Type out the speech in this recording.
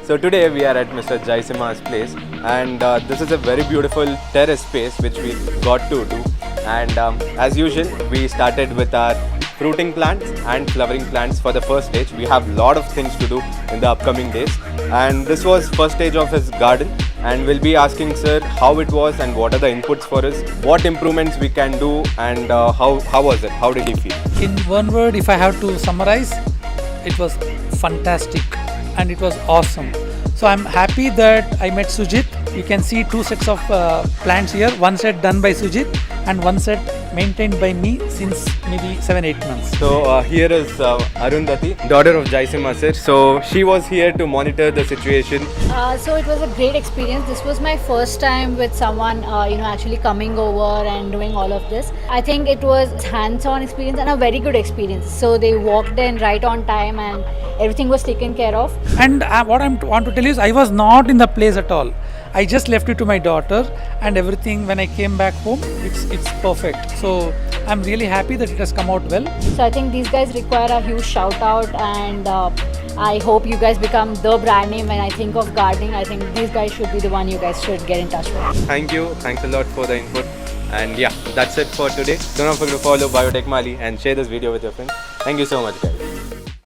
So today we are at Mr. Jaisimha's place, and this is a very beautiful terrace space which we got to do. And as usual, we started with our fruiting plants and flowering plants for the first stage. We have a lot of things to do in the upcoming days, and this was first stage of his garden. And we'll be asking sir how it was and what are the inputs for us, what improvements we can do, and how was it? How did he feel? In one word, if I have to summarize, it was fantastic and it was awesome. So I'm happy that I met Sujit. You can see two sets of plants here, one set done by Sujit and one set maintained by me since maybe 7-8 months. So here is Arundhati, daughter of Jaisimha sir. So she was here to monitor the situation. So it was a great experience. This was my first time with someone, actually coming over and doing all of this. I think it was hands-on experience and a very good experience. So they walked in right on time and everything was taken care of. And what I want to tell you is I was not in the place at all. I just left it to my daughter, and everything when I came back home, it's perfect. So I'm really happy that it has come out well. So I think these guys require a huge shout out, and I hope you guys become the brand name. When I think of gardening, I think these guys should be the one you guys should get in touch with. Thank you. Thanks a lot for the input. And yeah, that's it for today. Don't forget to follow Biotechmaali and share this video with your friends. Thank you so much, guys.